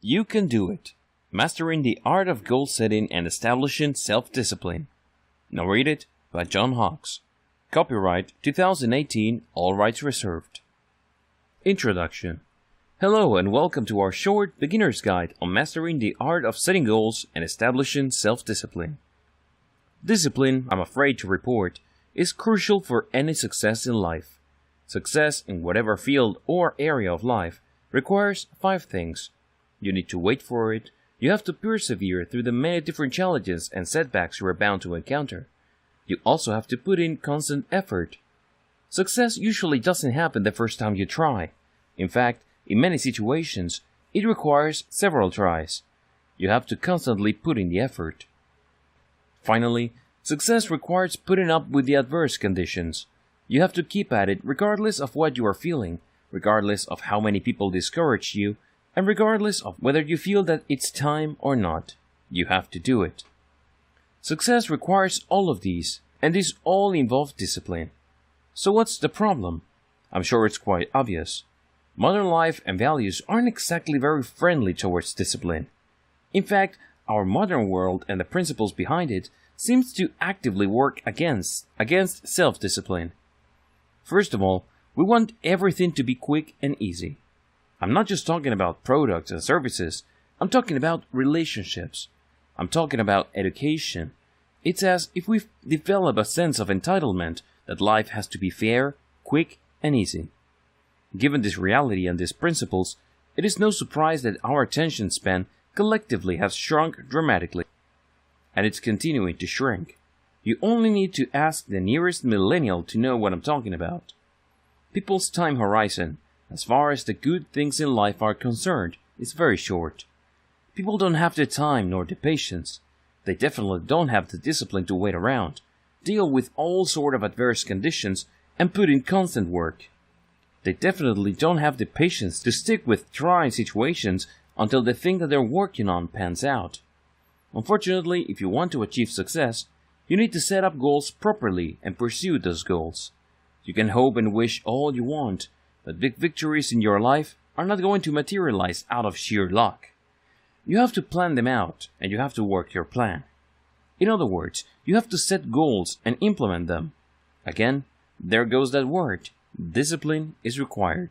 You can do it. Mastering the art of goal setting and establishing self-discipline. Narrated by John Hawkes. Copyright 2018, all rights reserved. Introduction. Hello and welcome to our short beginner's guide on mastering the art of setting goals and establishing self-discipline. Discipline, I'm afraid to report, is crucial for any success in life. Success in whatever field or area of life requires 5 things. You need to wait for it, you have to persevere through the many different challenges and setbacks you are bound to encounter. You also have to put in constant effort. Success usually doesn't happen the first time you try. In fact, in many situations, it requires several tries. You have to constantly put in the effort. Finally, success requires putting up with the adverse conditions. You have to keep at it regardless of what you are feeling, regardless of how many people discourage you, and regardless of whether you feel that it's time or not. You have to do it. Success requires all of these, and these all involve discipline. So what's the problem? I'm sure it's quite obvious. Modern life and values aren't exactly very friendly towards discipline. In fact, our modern world and the principles behind it seems to actively work against self-discipline. First of all, we want everything to be quick and easy. I'm not just talking about products and services, I'm talking about relationships. I'm talking about education. It's as if we've developed a sense of entitlement that life has to be fair, quick, and easy. Given this reality and these principles, it is no surprise that our attention span collectively has shrunk dramatically. And it's continuing to shrink. You only need to ask the nearest millennial to know what I'm talking about. People's time horizon, as far as the good things in life are concerned, is very short. People don't have the time nor the patience. They definitely don't have the discipline to wait around, deal with all sort of adverse conditions, and put in constant work. They definitely don't have the patience to stick with trying situations until the thing that they're working on pans out. Unfortunately, if you want to achieve success, you need to set up goals properly and pursue those goals. You can hope and wish all you want, but big victories in your life are not going to materialize out of sheer luck. You have to plan them out, and you have to work your plan. In other words, you have to set goals and implement them. Again, there goes that word. Discipline is required.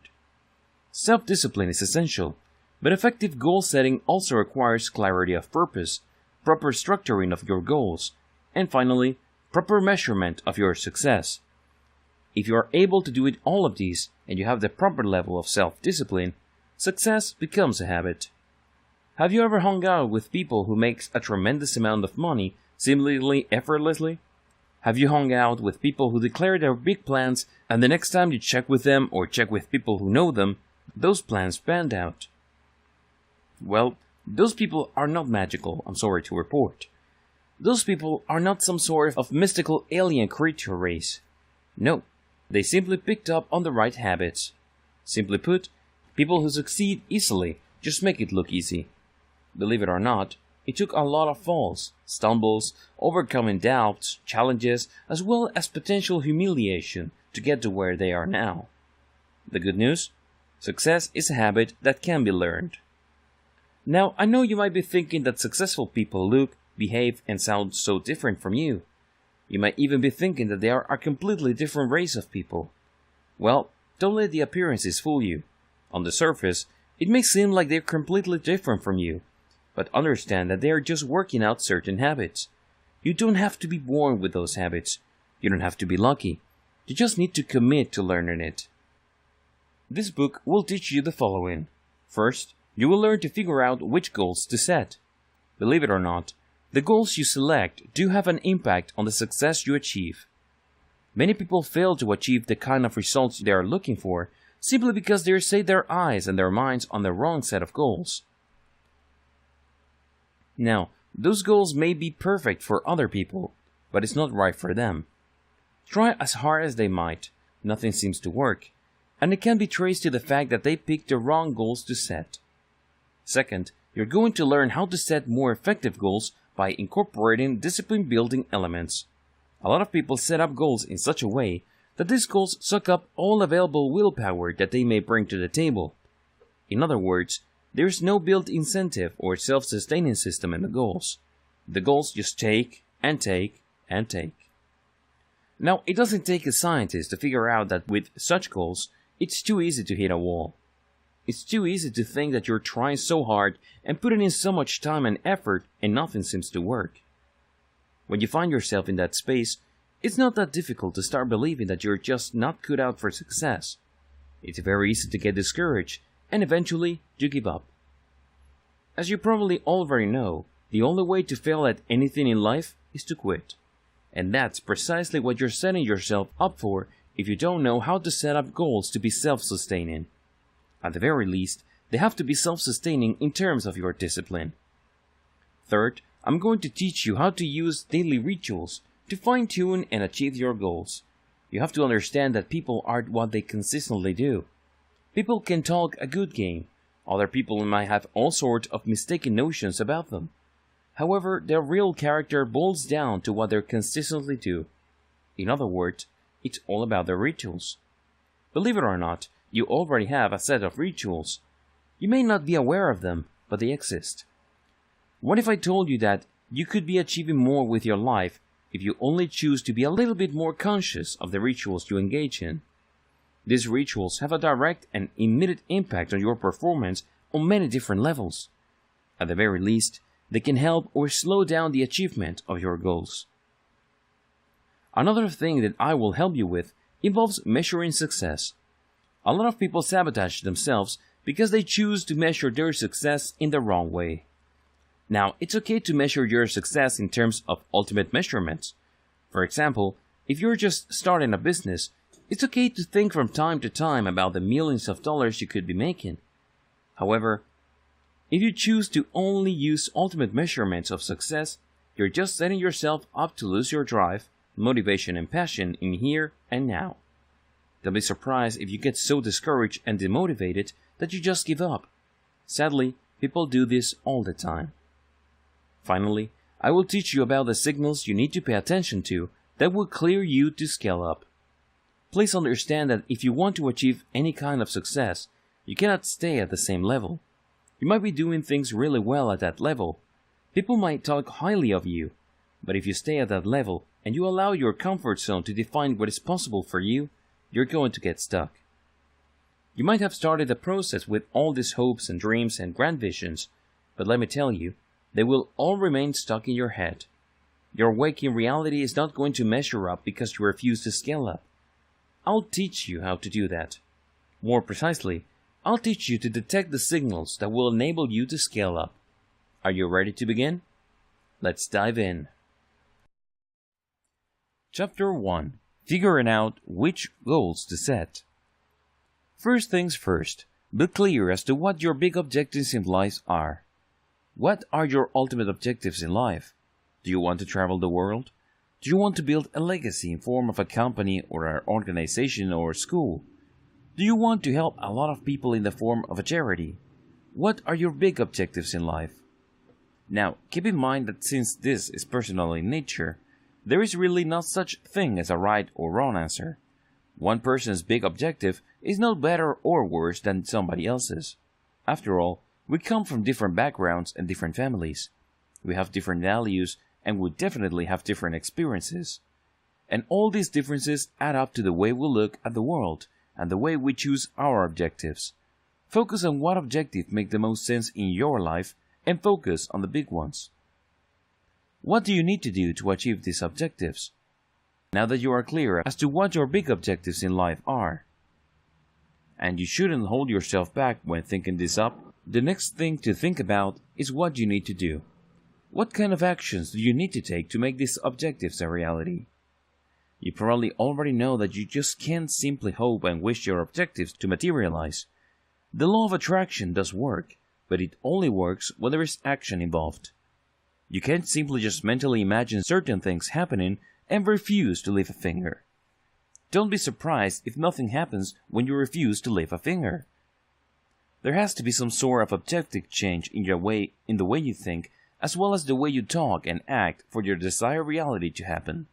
Self-discipline is essential, but effective goal setting also requires clarity of purpose, proper structuring of your goals, and finally, proper measurement of your success. If you are able to do all of these and you have the proper level of self-discipline, success becomes a habit. Have you ever hung out with people who make a tremendous amount of money seemingly effortlessly? Have you hung out with people who declare their big plans and the next time you check with them or check with people who know them, those plans panned out? Well, those people are not magical, I'm sorry to report. Those people are not some sort of mystical alien creature race. No, they simply picked up on the right habits. Simply put, people who succeed easily just make it look easy. Believe it or not, it took a lot of falls, stumbles, overcoming doubts, challenges, as well as potential humiliation to get to where they are now. The good news? Success is a habit that can be learned. Now, I know you might be thinking that successful people look, behave, and sound so different from you. You might even be thinking that they are a completely different race of people. Well, don't let the appearances fool you. On the surface, it may seem like they're completely different from you, but understand that they are just working out certain habits. You don't have to be born with those habits. You don't have to be lucky. You just need to commit to learning it. This book will teach you the following. First, you will learn to figure out which goals to set. Believe it or not, the goals you select do have an impact on the success you achieve. Many people fail to achieve the kind of results they are looking for simply because they set their eyes and their minds on the wrong set of goals. Now, those goals may be perfect for other people, but it's not right for them. Try as hard as they might, nothing seems to work, and it can be traced to the fact that they picked the wrong goals to set. Second, you're going to learn how to set more effective goals by incorporating discipline-building elements. A lot of people set up goals in such a way that these goals suck up all available willpower that they may bring to the table. In other words, There's no built incentive or self-sustaining system in the goals. The goals just take and take and take. Now, it doesn't take a scientist to figure out that with such goals, it's too easy to hit a wall. It's too easy to think that you're trying so hard and putting in so much time and effort and nothing seems to work. When you find yourself in that space, it's not that difficult to start believing that you're just not cut out for success. It's very easy to get discouraged and eventually you give up. As you probably already know, the only way to fail at anything in life is to quit. And that's precisely what you're setting yourself up for if you don't know how to set up goals to be self-sustaining. At the very least, they have to be self-sustaining in terms of your discipline. Third, I'm going to teach you how to use daily rituals to fine-tune and achieve your goals. You have to understand that people aren't what they consistently do. People can talk a good game. Other people might have all sorts of mistaken notions about them. However, their real character boils down to what they consistently do. In other words, it's all about their rituals. Believe it or not, you already have a set of rituals. You may not be aware of them, but they exist. What if I told you that you could be achieving more with your life if you only choose to be a little bit more conscious of the rituals you engage in? These rituals have a direct and immediate impact on your performance on many different levels. At the very least, they can help or slow down the achievement of your goals. Another thing that I will help you with involves measuring success. A lot of people sabotage themselves because they choose to measure their success in the wrong way. Now, it's okay to measure your success in terms of ultimate measurements. For example, if you're just starting a business, it's okay to think from time to time about the millions of dollars you could be making. However, if you choose to only use ultimate measurements of success, you're just setting yourself up to lose your drive, motivation and passion in here and now. Don't be surprised if you get so discouraged and demotivated that you just give up. Sadly, people do this all the time. Finally, I will teach you about the signals you need to pay attention to that will clear you to scale up. Please understand that if you want to achieve any kind of success, you cannot stay at the same level. You might be doing things really well at that level. People might talk highly of you, but if you stay at that level and you allow your comfort zone to define what is possible for you, you're going to get stuck. You might have started the process with all these hopes and dreams and grand visions, but let me tell you, they will all remain stuck in your head. Your waking reality is not going to measure up because you refuse to scale up. I'll teach you how to do that. More precisely, I'll teach you to detect the signals that will enable you to scale up. Are you ready to begin? Let's dive in. Chapter 1. Figuring out which goals to set. First things first, be clear as to what your big objectives in life are. What are your ultimate objectives in life? Do you want to travel the world? Do you want to build a legacy in form of a company or an organization or school? Do you want to help a lot of people in the form of a charity? What are your big objectives in life? Now, keep in mind that since this is personal in nature, there is really not such thing as a right or wrong answer. One person's big objective is not better or worse than somebody else's. After all, we come from different backgrounds and different families. We have different values and we definitely have different experiences. And all these differences add up to the way we look at the world and the way we choose our objectives. Focus on what objective make the most sense in your life and focus on the big ones. What do you need to do to achieve these objectives? Now that you are clear as to what your big objectives in life are, and you shouldn't hold yourself back when thinking this up, the next thing to think about is what you need to do. What kind of actions do you need to take to make these objectives a reality? You probably already know that you just can't simply hope and wish your objectives to materialize. The law of attraction does work, but it only works when there is action involved. You can't simply just mentally imagine certain things happening and refuse to lift a finger. Don't be surprised if nothing happens when you refuse to lift a finger. There has to be some sort of objective change in the way you think, as well as the way you talk and act for your desired reality to happen.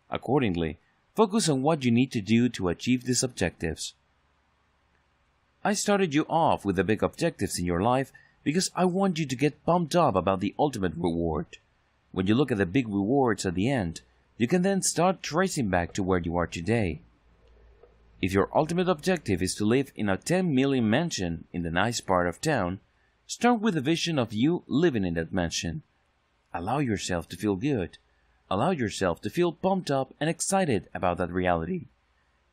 Accordingly, focus on what you need to do to achieve these objectives. I started you off with the big objectives in your life because I want you to get pumped up about the ultimate reward. When you look at the big rewards at the end, you can then start tracing back to where you are today. If your ultimate objective is to live in a 10 million mansion in the nice part of town, start with a vision of you living in that mansion. Allow yourself to feel good. Allow yourself to feel pumped up and excited about that reality.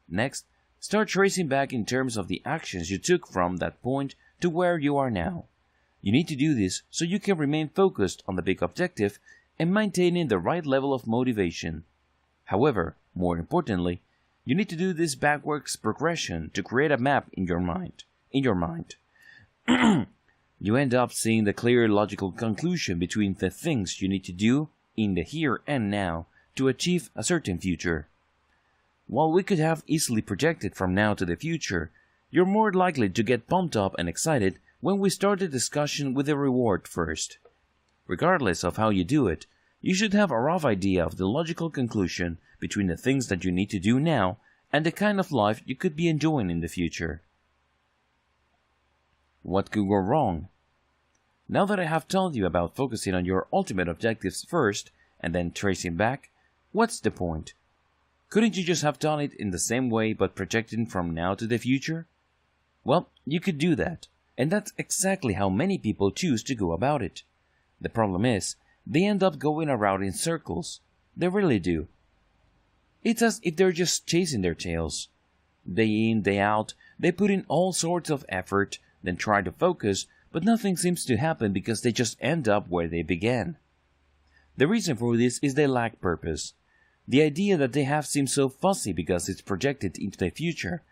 Next, start tracing back in terms of the actions you took from that point to where you are now. You need to do this so you can remain focused on the big objective and maintaining the right level of motivation. However, more importantly, you need to do this backwards progression to create a map in your mind. You end up seeing the clear logical conclusion between the things you need to do in the here and now to achieve a certain future. While we could have easily projected from now to the future, you're more likely to get pumped up and excited when we start the discussion with the reward first. Regardless of how you do it, you should have a rough idea of the logical conclusion between the things that you need to do now and the kind of life you could be enjoying in the future. What could go wrong? Now that I have told you about focusing on your ultimate objectives first and then tracing back, what's the point? Couldn't you just have done it in the same way but projecting from now to the future? Well, you could do that, and that's exactly how many people choose to go about it. The problem is, they end up going around in circles. They really do. It's as if they're just chasing their tails. Day in, day out, they put in all sorts of effort, then try to focus, but nothing seems to happen because they just end up where they began. The reason for this is they lack purpose. The idea that they have seems so fuzzy because it's projected into the future.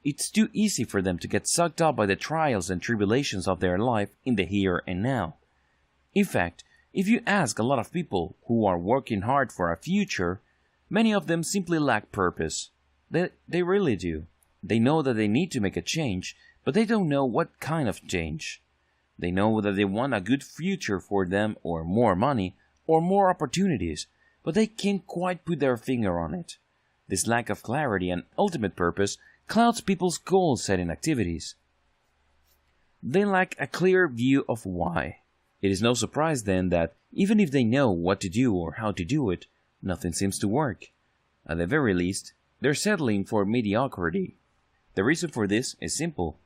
It's too easy for them to get sucked up by the trials and tribulations of their life in the here and now. In fact, if you ask a lot of people who are working hard for a future, many of them simply lack purpose. They really do. They know that they need to make a change, but they don't know what kind of change. They know that they want a good future for them, or more money, or more opportunities, but they can't quite put their finger on it. This lack of clarity and ultimate purpose clouds people's goal-setting activities. They lack a clear view of why. It is no surprise then that, even if they know what to do or how to do it, nothing seems to work. At the very least, they're settling for mediocrity. The reason for this is simple.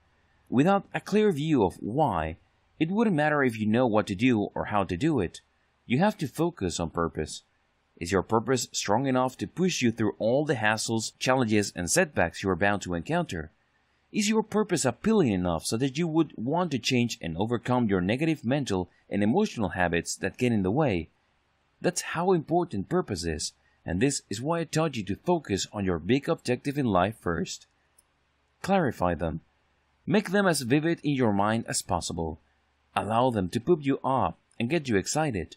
Without a clear view of why, it wouldn't matter if you know what to do or how to do it. You have to focus on purpose. Is your purpose strong enough to push you through all the hassles, challenges, and setbacks you are bound to encounter? Is your purpose appealing enough so that you would want to change and overcome your negative mental and emotional habits that get in the way? That's how important purpose is, and this is why I taught you to focus on your big objective in life first. Clarify them. Make them as vivid in your mind as possible. Allow them to pump you up and get you excited.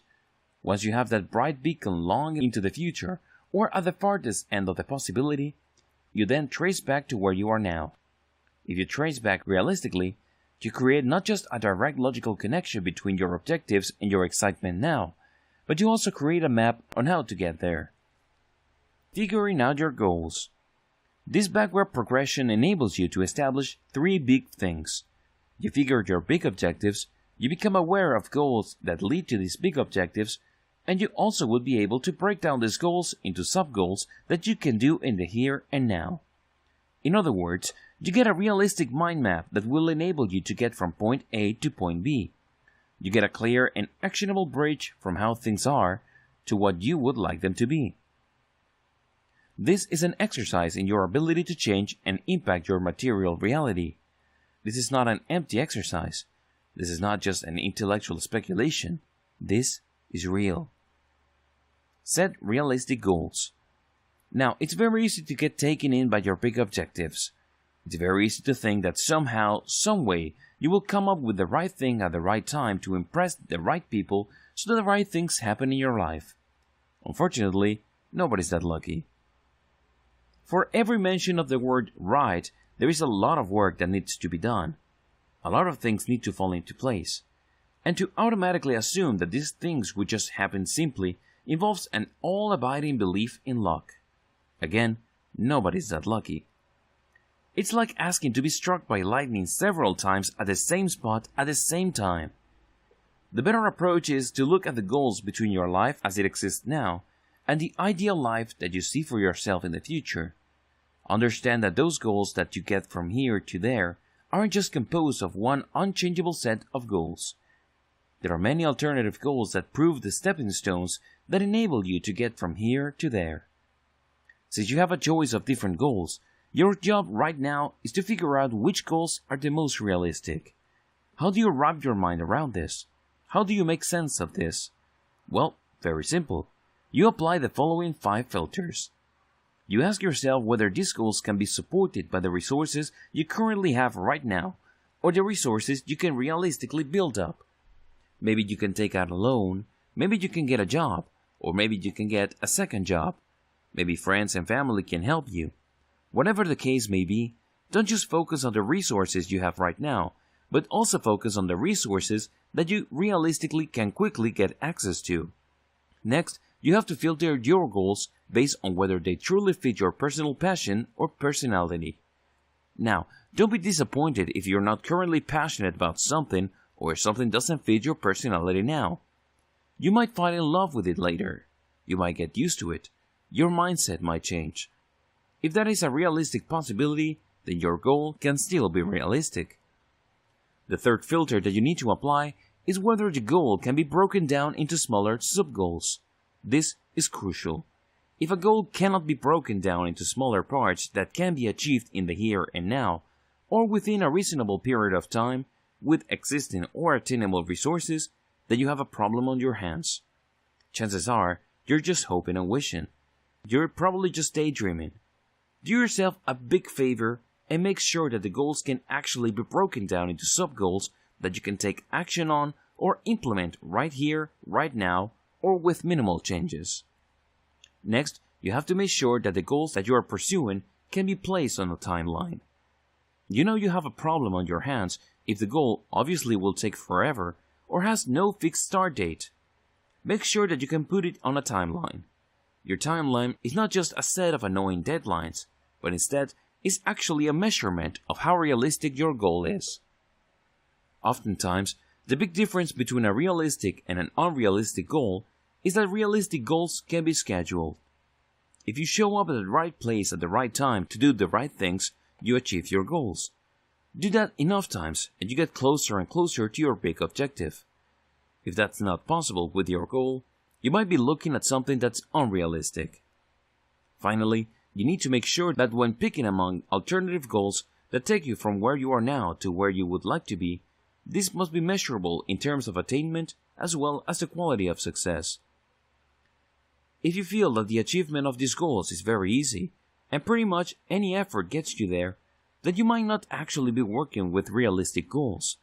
Once you have that bright beacon long into the future, or at the farthest end of the possibility, you then trace back to where you are now. If you trace back realistically, you create not just a direct logical connection between your objectives and your excitement now, but you also create a map on how to get there. Figuring out your goals. This backward progression enables you to establish three big things. You figure your big objectives, you become aware of goals that lead to these big objectives, and you also would be able to break down these goals into sub-goals that you can do in the here and now. In other words, you get a realistic mind map that will enable you to get from point A to point B. You get a clear and actionable bridge from how things are to what you would like them to be. This is an exercise in your ability to change and impact your material reality. This is not an empty exercise. This is not just an intellectual speculation. This is real. Set realistic goals. Now, it's very easy to get taken in by your big objectives. It's very easy to think that somehow, some way, you will come up with the right thing at the right time to impress the right people so that the right things happen in your life. Unfortunately, nobody's that lucky. For every mention of the word right, there is a lot of work that needs to be done. A lot of things need to fall into place. And to automatically assume that these things would just happen simply involves an all-abiding belief in luck. Again, nobody's that lucky. It's like asking to be struck by lightning several times at the same spot at the same time. The better approach is to look at the goals between your life as it exists now and the ideal life that you see for yourself in the future. Understand that those goals that you get from here to there aren't just composed of one unchangeable set of goals. There are many alternative goals that prove the stepping stones that enable you to get from here to there. Since you have a choice of different goals, your job right now is to figure out which goals are the most realistic. How do you wrap your mind around this? How do you make sense of this? Well, very simple. You apply the following 5 filters. You ask yourself whether these goals can be supported by the resources you currently have right now, or the resources you can realistically build up. Maybe you can take out a loan, maybe you can get a job, or maybe you can get a second job. Maybe friends and family can help you. Whatever the case may be, don't just focus on the resources you have right now, but also focus on the resources that you realistically can quickly get access to. Next, you have to filter your goals based on whether they truly fit your personal passion or personality. Now, don't be disappointed if you're not currently passionate about something or something doesn't fit your personality now. You might fall in love with it later. You might get used to it. Your mindset might change. If that is a realistic possibility, then your goal can still be realistic. The third filter that you need to apply is whether the goal can be broken down into smaller sub-goals. This is crucial. If a goal cannot be broken down into smaller parts that can be achieved in the here and now, or within a reasonable period of time, with existing or attainable resources, then you have a problem on your hands. Chances are, you're just hoping and wishing. You're probably just daydreaming. Do yourself a big favor and make sure that the goals can actually be broken down into sub-goals that you can take action on or implement right here, right now, or with minimal changes. Next, you have to make sure that the goals that you are pursuing can be placed on a timeline. You know you have a problem on your hands if the goal obviously will take forever or has no fixed start date. Make sure that you can put it on a timeline. Your timeline is not just a set of annoying deadlines, but instead is actually a measurement of how realistic your goal is. Oftentimes, the big difference between a realistic and an unrealistic goal is that realistic goals can be scheduled. If you show up at the right place at the right time to do the right things, you achieve your goals. Do that enough times and you get closer and closer to your big objective. If that's not possible with your goal, you might be looking at something that's unrealistic. Finally, you need to make sure that when picking among alternative goals that take you from where you are now to where you would like to be, this must be measurable in terms of attainment as well as the quality of success. If you feel that the achievement of these goals is very easy, and pretty much any effort gets you there, then you might not actually be working with realistic goals.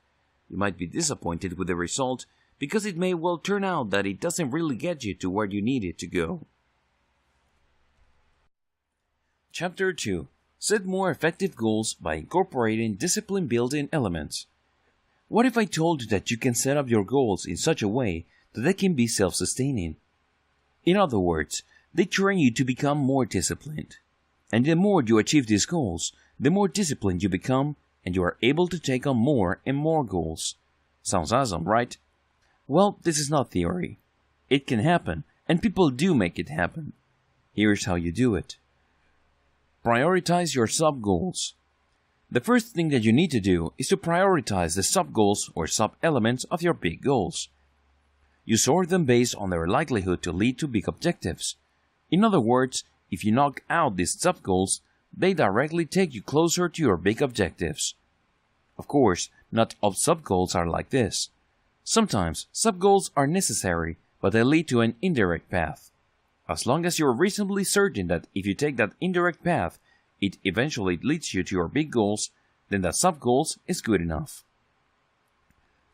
You might be disappointed with the result because it may well turn out that it doesn't really get you to where you need it to go. Chapter 2. Set more effective goals by incorporating discipline-building elements. What if I told you that you can set up your goals in such a way that they can be self-sustaining? In other words, they train you to become more disciplined. And the more you achieve these goals, the more disciplined you become, and you are able to take on more and more goals. Sounds awesome, right? Well, this is not theory. It can happen, and people do make it happen. Here's how you do it. Prioritize your sub-goals. The first thing that you need to do is to prioritize the sub-goals or sub-elements of your big goals. You sort them based on their likelihood to lead to big objectives. In other words, if you knock out these sub-goals, they directly take you closer to your big objectives. Of course, not all sub-goals are like this. Sometimes, sub-goals are necessary, but they lead to an indirect path. As long as you're reasonably certain that if you take that indirect path, it eventually leads you to your big goals, then that sub-goals is good enough.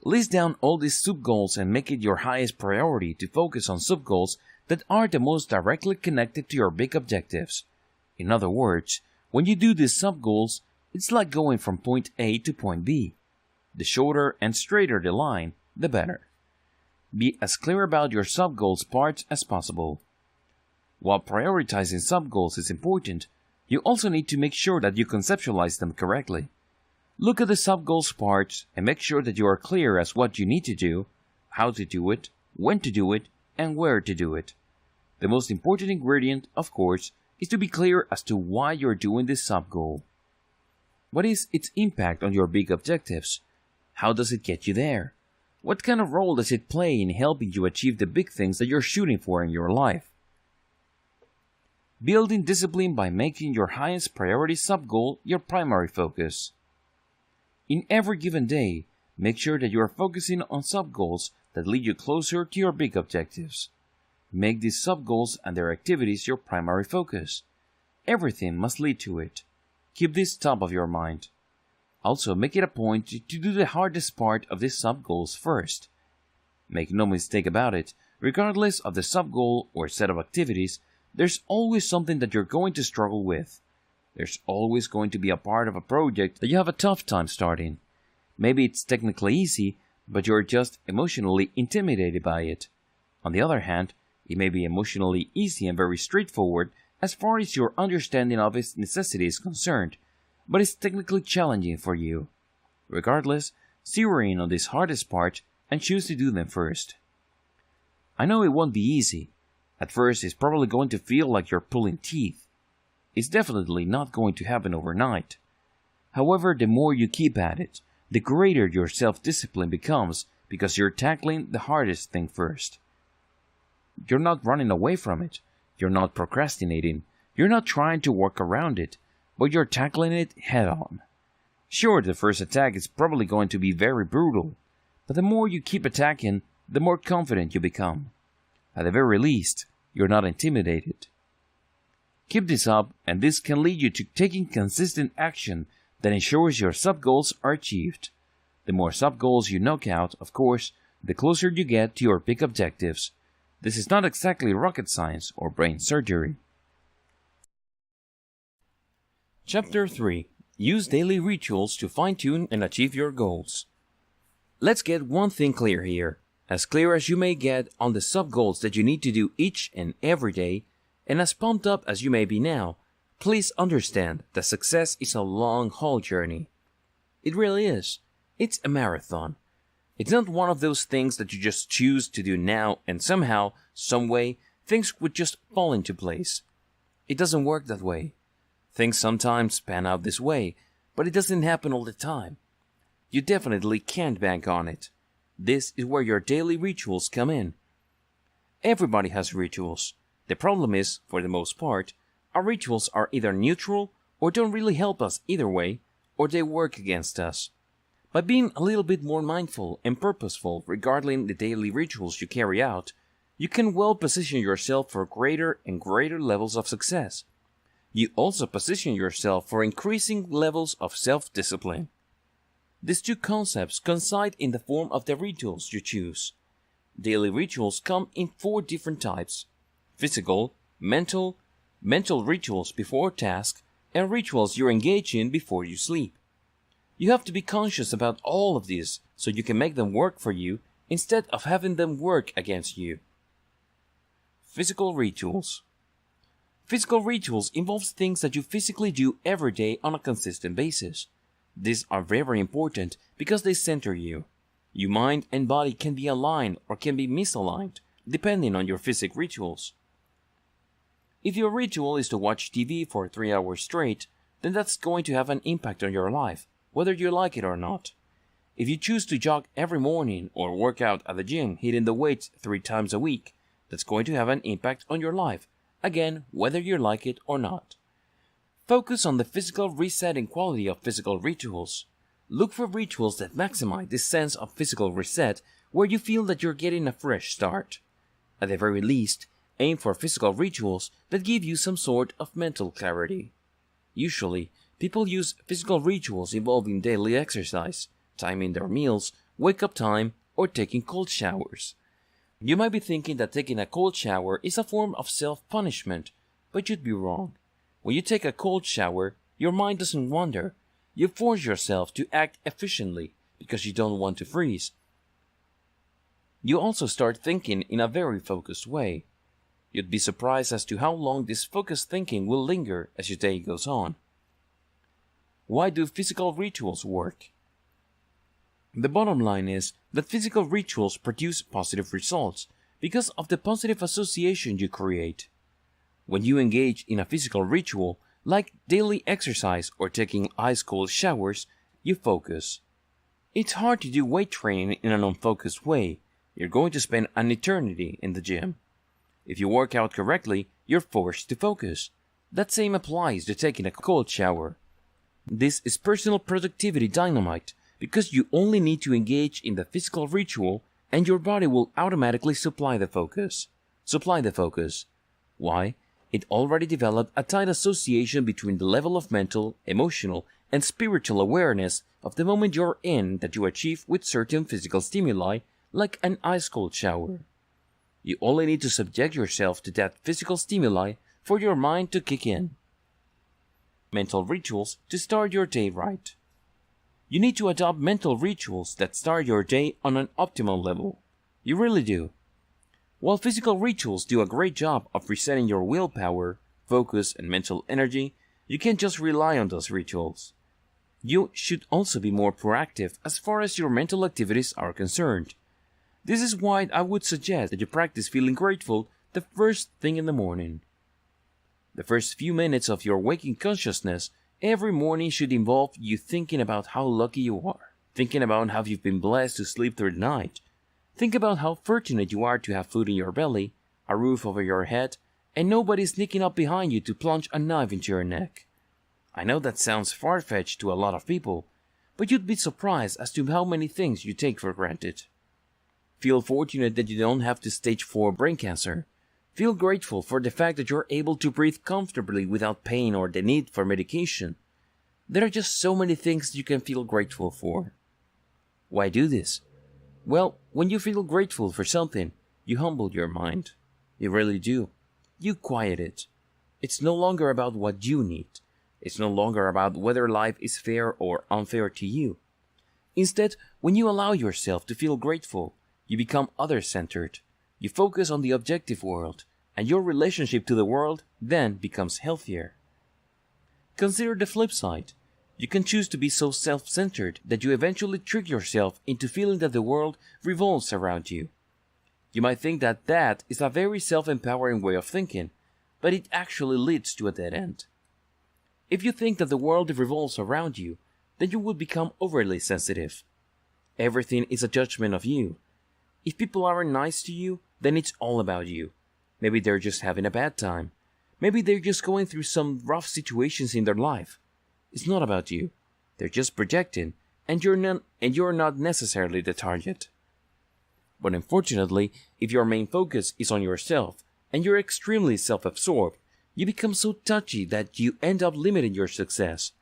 List down all these sub-goals and make it your highest priority to focus on sub-goals that are the most directly connected to your big objectives. In other words, when you do these sub-goals, it's like going from point A to point B. The shorter and straighter the line, the better. Be as clear about your sub-goals parts as possible. While prioritizing sub-goals is important, You also need to make sure that you conceptualize them correctly. Look at the sub-goals part and make sure that you are clear as what you need to do, how to do it, when to do it, and where to do it. The most important ingredient, of course, is to be clear as to why you're doing this sub-goal. What is its impact on your big objectives? How does it get you there? What kind of role does it play in helping you achieve the big things that you're shooting for in your life? Building discipline by making your highest priority sub-goal your primary focus. In every given day, make sure that you are focusing on sub-goals that lead you closer to your big objectives. Make these sub-goals and their activities your primary focus. Everything must lead to it. Keep this top of your mind. Also, make it a point to do the hardest part of these sub-goals first. Make no mistake about it, regardless of the sub-goal or set of activities, there's always something that you're going to struggle with. There's always going to be a part of a project that you have a tough time starting. Maybe it's technically easy, but you're just emotionally intimidated by it. On the other hand, it may be emotionally easy and very straightforward as far as your understanding of its necessity is concerned, but it's technically challenging for you. Regardless, zero in on this hardest part and choose to do them first. I know it won't be easy. At first, it's probably going to feel like you're pulling teeth. It's definitely not going to happen overnight. However, the more you keep at it, the greater your self-discipline becomes because you're tackling the hardest thing first. You're not running away from it. You're not procrastinating. You're not trying to work around it, but you're tackling it head-on. Sure, the first attack is probably going to be very brutal, but the more you keep attacking, the more confident you become. At the very least, you're not intimidated. Keep this up, and this can lead you to taking consistent action that ensures your sub-goals are achieved. The more sub-goals you knock out, of course, the closer you get to your big objectives. This is not exactly rocket science or brain surgery. Chapter 3. Use daily rituals to fine-tune and achieve your goals. Let's get one thing clear here. As clear as you may get on the sub-goals that you need to do each and every day, and as pumped up as you may be now, please understand that success is a long-haul journey. It really is. It's a marathon. It's not one of those things that you just choose to do now and somehow, some way, things would just fall into place. It doesn't work that way. Things sometimes pan out this way, but it doesn't happen all the time. You definitely can't bank on it. This is where your daily rituals come in. Everybody has rituals. The problem is, for the most part, our rituals are either neutral or don't really help us either way, or they work against us. By being a little bit more mindful and purposeful regarding the daily rituals you carry out, you can well position yourself for greater and greater levels of success. You also position yourself for increasing levels of self-discipline. These two concepts coincide in the form of the rituals you choose. Daily rituals come in 4 different types: physical, mental rituals before task, and rituals you engage in before you sleep. You have to be conscious about all of these so you can make them work for you instead of having them work against you. Physical rituals. Physical rituals involves things that you physically do every day on a consistent basis. These are very important because they center you. Your mind and body can be aligned or can be misaligned, depending on your physical rituals. If your ritual is to watch TV for 3 hours straight, then that's going to have an impact on your life, whether you like it or not. If you choose to jog every morning or work out at the gym hitting the weights 3 times a week, that's going to have an impact on your life, again, whether you like it or not. Focus on the physical resetting quality of physical rituals. Look for rituals that maximize this sense of physical reset where you feel that you're getting a fresh start. At the very least, aim for physical rituals that give you some sort of mental clarity. Usually, people use physical rituals involving daily exercise, timing their meals, wake-up time, or taking cold showers. You might be thinking that taking a cold shower is a form of self-punishment, but you'd be wrong. When you take a cold shower, your mind doesn't wander. You force yourself to act efficiently because you don't want to freeze. You also start thinking in a very focused way. You'd be surprised as to how long this focused thinking will linger as your day goes on. Why do physical rituals work? The bottom line is that physical rituals produce positive results because of the positive association you create. When you engage in a physical ritual, like daily exercise or taking ice-cold showers, you focus. It's hard to do weight training in an unfocused way. You're going to spend an eternity in the gym. If you work out correctly, you're forced to focus. That same applies to taking a cold shower. This is personal productivity dynamite because you only need to engage in the physical ritual and your body will automatically supply the focus. Why? It already developed a tight association between the level of mental, emotional, and spiritual awareness of the moment you're in that you achieve with certain physical stimuli like an ice-cold shower. You only need to subject yourself to that physical stimuli for your mind to kick in. Mental rituals to start your day right. You need to adopt mental rituals that start your day on an optimal level. You really do. While physical rituals do a great job of resetting your willpower, focus, and mental energy, you can't just rely on those rituals. You should also be more proactive as far as your mental activities are concerned. This is why I would suggest that you practice feeling grateful the first thing in the morning. The first few minutes of your waking consciousness every morning should involve you thinking about how lucky you are, thinking about how you've been blessed to sleep through the night. Think about how fortunate you are to have food in your belly, a roof over your head, and nobody sneaking up behind you to plunge a knife into your neck. I know that sounds far-fetched to a lot of people, but you'd be surprised as to how many things you take for granted. Feel fortunate that you don't have to stage 4 brain cancer. Feel grateful for the fact that you're able to breathe comfortably without pain or the need for medication. There are just so many things you can feel grateful for. Why do this? Well, when you feel grateful for something, you humble your mind. You really do. You quiet it. It's no longer about what you need. It's no longer about whether life is fair or unfair to you. Instead, when you allow yourself to feel grateful, you become other-centered. You focus on the objective world, and your relationship to the world then becomes healthier. Consider the flip side. You can choose to be so self-centered that you eventually trick yourself into feeling that the world revolves around you. You might think that that is a very self-empowering way of thinking, but it actually leads to a dead end. If you think that the world revolves around you, then you would become overly sensitive. Everything is a judgment of you. If people aren't nice to you, then it's all about you. Maybe they're just having a bad time. Maybe they're just going through some rough situations in their life. It's not about you. They're just projecting, and you're not necessarily the target. But unfortunately, if your main focus is on yourself, and you're extremely self-absorbed, you become so touchy that you end up limiting your success.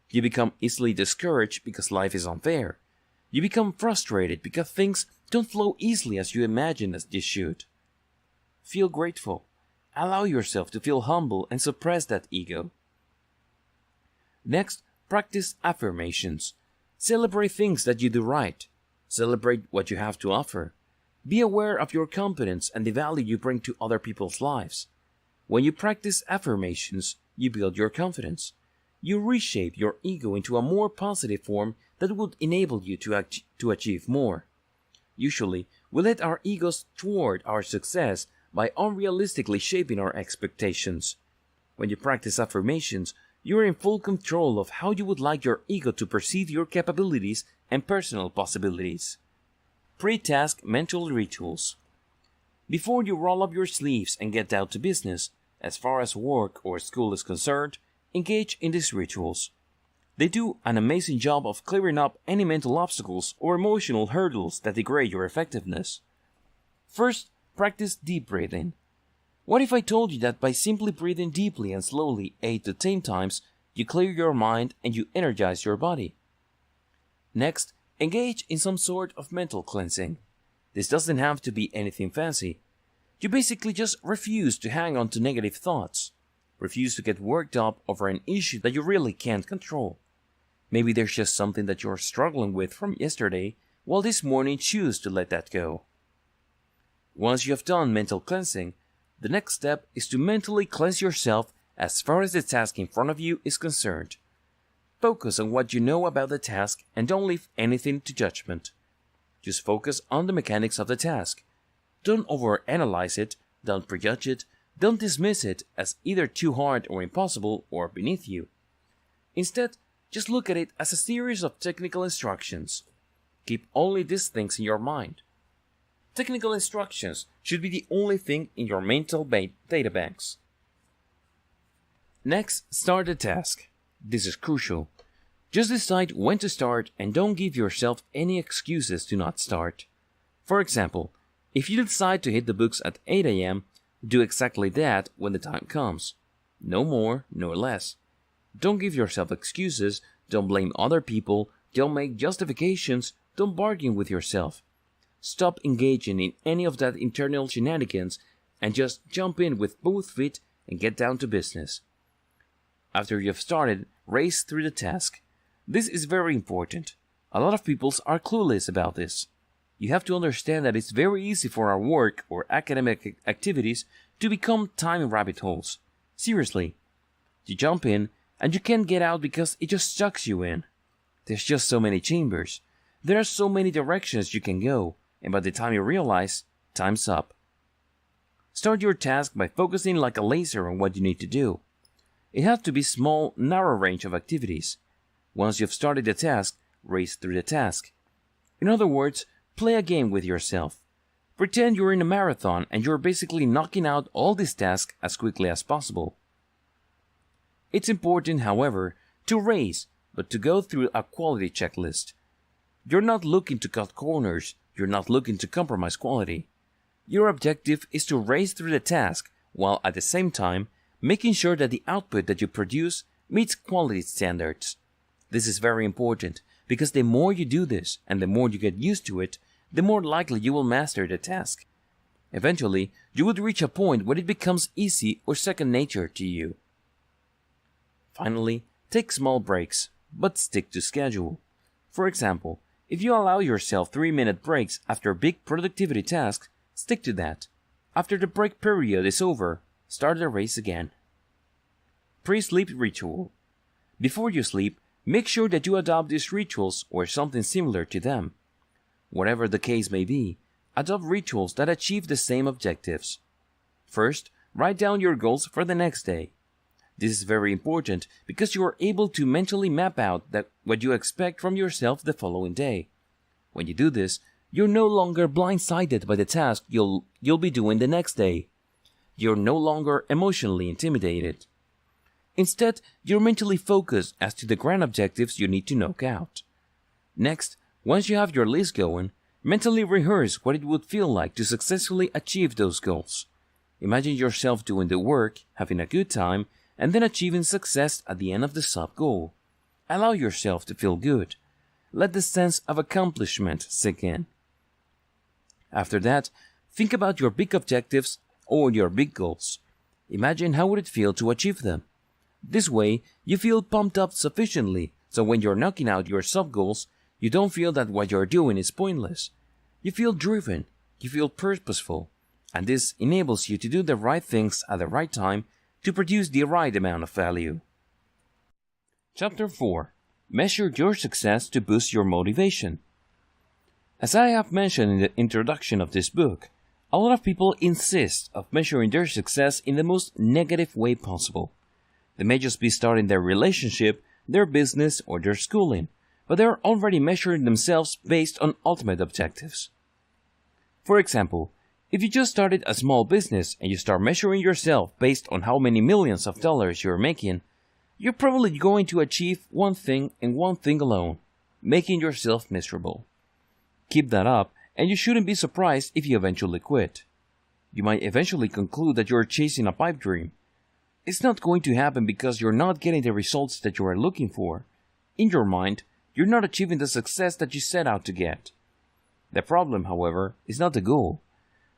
You become easily discouraged because life is unfair. You become frustrated because things don't flow easily as you imagine as they should. Feel grateful. Allow yourself to feel humble and suppress that ego. Next, practice affirmations. Celebrate things that you do right. Celebrate what you have to offer. Be aware of your competence and the value you bring to other people's lives. When you practice affirmations, you build your confidence. You reshape your ego into a more positive form that would enable you to achieve more. Usually, we let our egos thwart our success by unrealistically shaping our expectations. When you practice affirmations, you are in full control of how you would like your ego to perceive your capabilities and personal possibilities. Pre-task mental rituals. Before you roll up your sleeves and get down to business, as far as work or school is concerned, engage in these rituals. They do an amazing job of clearing up any mental obstacles or emotional hurdles that degrade your effectiveness. First, practice deep breathing. What if I told you that by simply breathing deeply and slowly 8 to 10 times, you clear your mind and you energize your body? Next, engage in some sort of mental cleansing. This doesn't have to be anything fancy. You basically just refuse to hang on to negative thoughts. Refuse to get worked up over an issue that you really can't control. Maybe there's just something that you're struggling with from yesterday, while this morning choose to let that go. Once you have done mental cleansing, The next step is to mentally cleanse yourself as far as the task in front of you is concerned. Focus on what you know about the task and don't leave anything to judgment. Just focus on the mechanics of the task. Don't overanalyze it, don't prejudge it, don't dismiss it as either too hard or impossible or beneath you. Instead, just look at it as a series of technical instructions. Keep only these things in your mind. Technical instructions should be the only thing in your mental databanks. Next, start the task. This is crucial. Just decide when to start and don't give yourself any excuses to not start. For example, if you decide to hit the books at 8 a.m., do exactly that when the time comes. No more, no less. Don't give yourself excuses, don't blame other people, don't make justifications, don't bargain with yourself. Stop engaging in any of that internal shenanigans and just jump in with both feet and get down to business. After you've started, race through the task. This is very important. A lot of people are clueless about this. You have to understand that it's very easy for our work or academic activities to become time rabbit holes. Seriously. You jump in and you can't get out because it just sucks you in. There's just so many chambers. There are so many directions you can go, and by the time you realize, time's up. Start your task by focusing like a laser on what you need to do. It has to be small, narrow range of activities. Once you've started the task, race through the task. In other words, play a game with yourself. Pretend you're in a marathon and you're basically knocking out all these tasks as quickly as possible. It's important, however, to race, but to go through a quality checklist. You're not looking to cut corners, you're not looking to compromise quality. Your objective is to race through the task, while at the same time, making sure that the output that you produce meets quality standards. This is very important, because the more you do this, and the more you get used to it, the more likely you will master the task. Eventually, you would reach a point where it becomes easy or second nature to you. Finally, take small breaks, but stick to schedule. For example, if you allow yourself 3-minute breaks after big productivity tasks, stick to that. After the break period is over, start the race again. Pre-sleep ritual. Before you sleep, make sure that you adopt these rituals or something similar to them. Whatever the case may be, adopt rituals that achieve the same objectives. First, write down your goals for the next day. This is very important because you are able to mentally map out what you expect from yourself the following day. When you do this, you're no longer blindsided by the task you'll be doing the next day. You're no longer emotionally intimidated. Instead, you're mentally focused as to the grand objectives you need to knock out. Next, once you have your list going, mentally rehearse what it would feel like to successfully achieve those goals. Imagine yourself doing the work, having a good time, and then achieving success at the end of the sub-goal. Allow yourself to feel good. Let the sense of accomplishment sink in. After that, think about your big objectives or your big goals. Imagine how would it feel to achieve them. This way, you feel pumped up sufficiently, so when you're knocking out your sub-goals, you don't feel that what you're doing is pointless. You feel driven, you feel purposeful, and this enables you to do the right things at the right time to produce the right amount of value. Chapter 4. Measure your success to boost your motivation. As I have mentioned in the introduction of this book, a lot of people insist of measuring their success in the most negative way possible. They may just be starting their relationship, their business, or their schooling, but they are already measuring themselves based on ultimate objectives. For example, if you just started a small business and you start measuring yourself based on how many millions of dollars you're making, you're probably going to achieve one thing and one thing alone, making yourself miserable. Keep that up, and you shouldn't be surprised if you eventually quit. You might eventually conclude that you're chasing a pipe dream. It's not going to happen because you're not getting the results that you are looking for. In your mind, you're not achieving the success that you set out to get. The problem, however, is not the goal.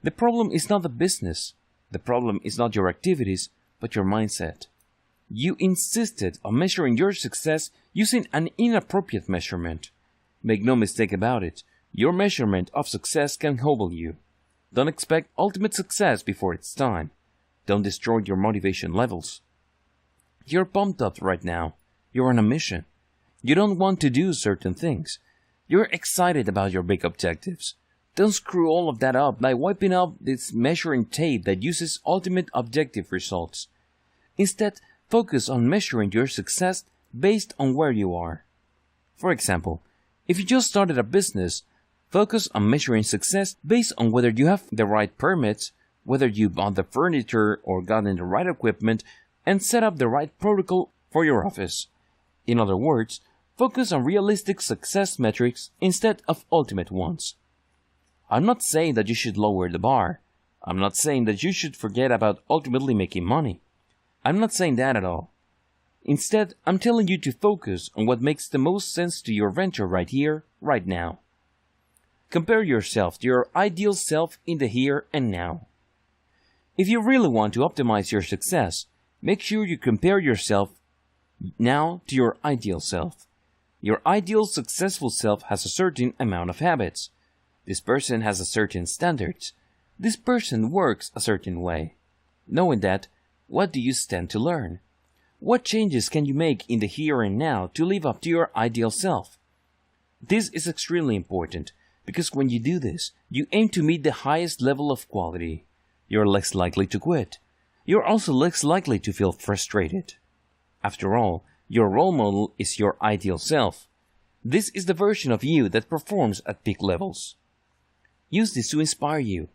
The problem is not the business. The problem is not your activities, but your mindset. You insisted on measuring your success using an inappropriate measurement. Make no mistake about it, your measurement of success can hobble you. Don't expect ultimate success before it's time. don't destroy your motivation levels. You're pumped up right now. You're on a mission. You don't want to do certain things. You're excited about your big objectives. Don't screw all of that up by wiping out this measuring tape that uses ultimate objective results. Instead, focus on measuring your success based on where you are. For example, if you just started a business, focus on measuring success based on whether you have the right permits, whether you bought the furniture or gotten the right equipment, and set up the right protocol for your office. In other words, focus on realistic success metrics instead of ultimate ones. I'm not saying that you should lower the bar. I'm not saying that you should forget about ultimately making money. I'm not saying that at all. Instead, I'm telling you to focus on what makes the most sense to your venture right here, right now. Compare yourself to your ideal self in the here and now. If you really want to optimize your success, make sure you compare yourself now to your ideal self. Your ideal successful self has a certain amount of habits. This person has a certain standards. This person works a certain way. Knowing that, what do you stand to learn? What changes can you make in the here and now to live up to your ideal self? This is extremely important because when you do this, you aim to meet the highest level of quality. You're less likely to quit. You're also less likely to feel frustrated. After all, your role model is your ideal self. This is the version of you that performs at peak levels. Use this to inspire you.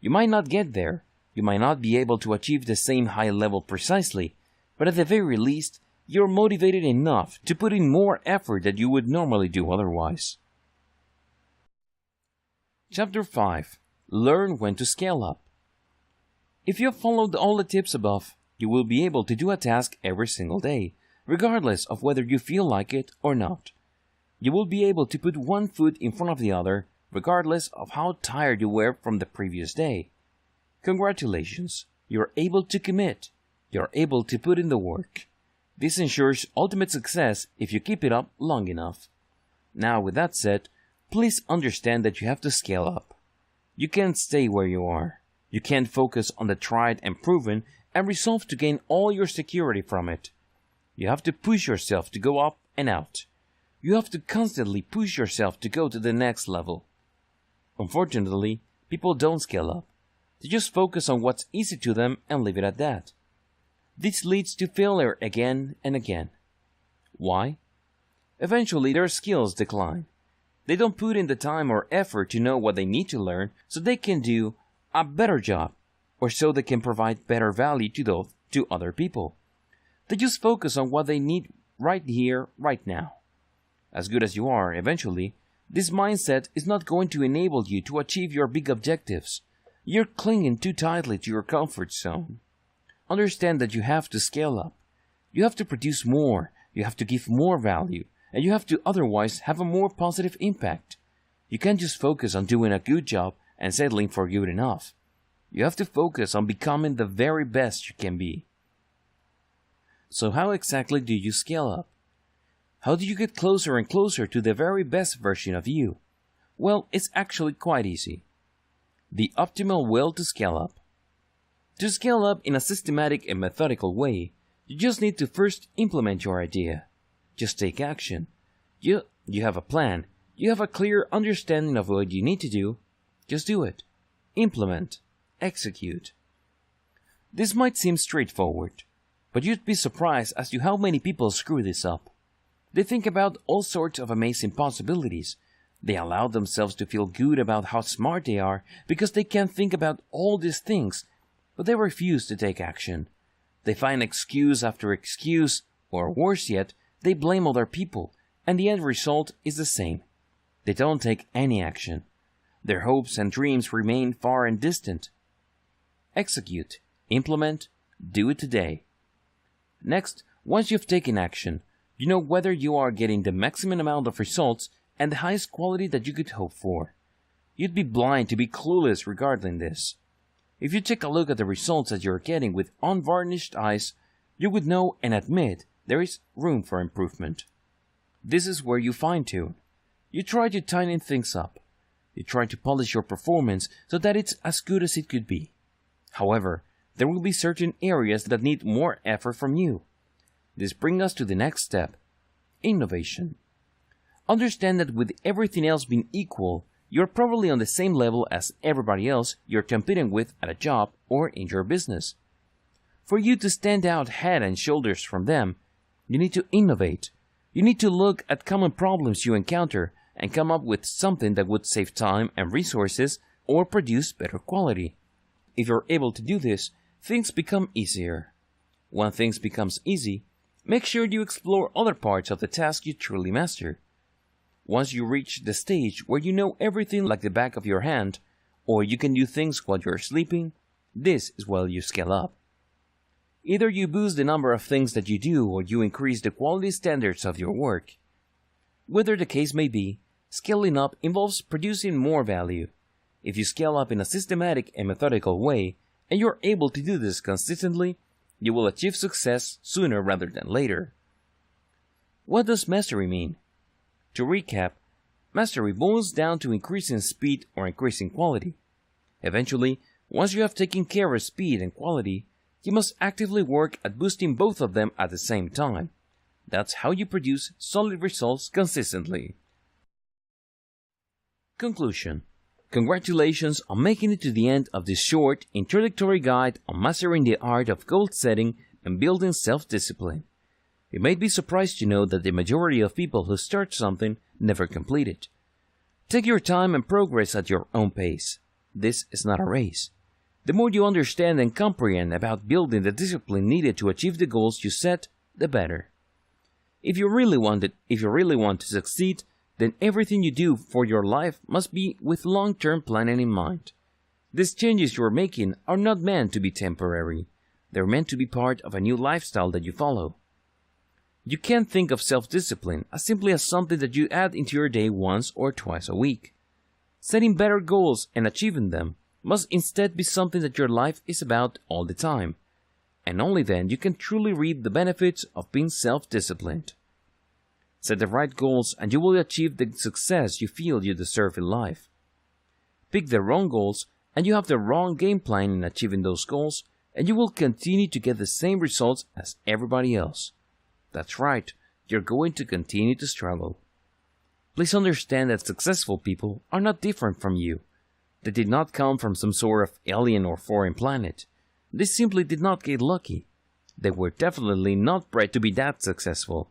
You might not get there. You might not be able to achieve the same high level precisely, but at the very least, you're motivated enough to put in more effort than you would normally do otherwise. Chapter 5. Learn when to scale up. If you have followed all the tips above, you will be able to do a task every single day, regardless of whether you feel like it or not. You will be able to put one foot in front of the other, regardless of how tired you were from the previous day. Congratulations, you're able to commit. You're able to put in the work. This ensures ultimate success if you keep it up long enough. Now, with that said, please understand that you have to scale up. You can't stay where you are. You can't focus on the tried and proven and resolve to gain all your security from it. You have to push yourself to go up and out. You have to constantly push yourself to go to the next level. Unfortunately, people don't scale up. They just focus on what's easy to them and leave it at that. This leads to failure again and again. Why? Eventually, their skills decline. They don't put in the time or effort to know what they need to learn so they can do a better job, or so they can provide better value to other people. They just focus on what they need right here, right now. As good as you are, eventually, this mindset is not going to enable you to achieve your big objectives. You're clinging too tightly to your comfort zone. Understand that you have to scale up. You have to produce more, you have to give more value, and you have to otherwise have a more positive impact. You can't just focus on doing a good job and settling for good enough. You have to focus on becoming the very best you can be. So how exactly do you scale up? How do you get closer and closer to the very best version of you? Well, it's actually quite easy. The optimal will to scale up. To scale up in a systematic and methodical way, you just need to first implement your idea. Just take action. You have a plan. You have a clear understanding of what you need to do. Just do it. Implement. Execute. This might seem straightforward, but you'd be surprised as to how many people screw this up. They think about all sorts of amazing possibilities. They allow themselves to feel good about how smart they are because they can think about all these things, but they refuse to take action. They find excuse after excuse, or worse yet, they blame other people, and the end result is the same. They don't take any action. Their hopes and dreams remain far and distant. Execute, implement, do it today. Next, once you've taken action, you know whether you are getting the maximum amount of results and the highest quality that you could hope for. You'd be blind to be clueless regarding this. If you take a look at the results that you're getting with unvarnished eyes, you would know and admit there is room for improvement. This is where you fine-tune. You try to tighten things up. You try to polish your performance so that it's as good as it could be. However, there will be certain areas that need more effort from you. This brings us to the next step: innovation. Understand that with everything else being equal, you're probably on the same level as everybody else you're competing with at a job or in your business. For you to stand out head and shoulders from them, you need to innovate. You need to look at common problems you encounter and come up with something that would save time and resources or produce better quality. If you're able to do this, things become easier. When things becomes easy, make sure you explore other parts of the task you truly master. Once you reach the stage where you know everything like the back of your hand, or you can do things while you're sleeping, this is where you scale up. Either you boost the number of things that you do or you increase the quality standards of your work. Whatever the case may be, scaling up involves producing more value. If you scale up in a systematic and methodical way, and you're able to do this consistently, you will achieve success sooner rather than later. What does mastery mean? To recap, mastery boils down to increasing speed or increasing quality. Eventually, once you have taken care of speed and quality, you must actively work at boosting both of them at the same time. That's how you produce solid results consistently. Conclusion. Congratulations on making it to the end of this short introductory guide on mastering the art of goal setting and building self-discipline. You may be surprised to know that the majority of people who start something never complete it. Take your time and progress at your own pace. This is not a race. The more you understand and comprehend about building the discipline needed to achieve the goals you set, the better. If you really want to succeed, then everything you do for your life must be with long-term planning in mind. These changes you are making are not meant to be temporary. They're meant to be part of a new lifestyle that you follow. You can't think of self-discipline as simply as something that you add into your day once or twice a week. Setting better goals and achieving them must instead be something that your life is about all the time, and only then you can truly reap the benefits of being self-disciplined. Set the right goals and you will achieve the success you feel you deserve in life. Pick the wrong goals and you have the wrong game plan in achieving those goals, and you will continue to get the same results as everybody else. That's right, you're going to continue to struggle. Please understand that successful people are not different from you. They did not come from some sort of alien or foreign planet. They simply did not get lucky. They were definitely not bred to be that successful.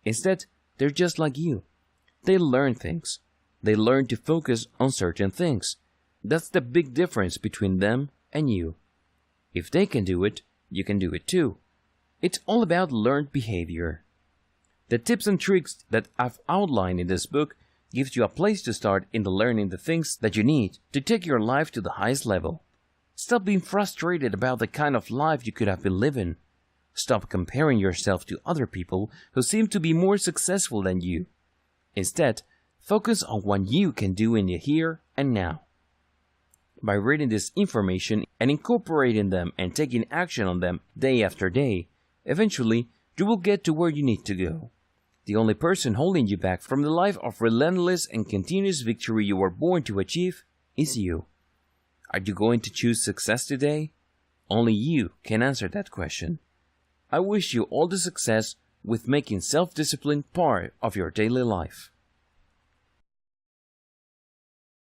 Instead, they're just like you. They learn things. They learn to focus on certain things. That's the big difference between them and you. If they can do it, you can do it too. It's all about learned behavior. The tips and tricks that I've outlined in this book gives you a place to start in the learning the things that you need to take your life to the highest level. Stop being frustrated about the kind of life you could have been living. Stop comparing yourself to other people who seem to be more successful than you. Instead, focus on what you can do in the here and now. By reading this information and incorporating them and taking action on them day after day, eventually you will get to where you need to go. The only person holding you back from the life of relentless and continuous victory you were born to achieve is you. Are you going to choose success today? Only you can answer that question. I wish you all the success with making self-discipline part of your daily life.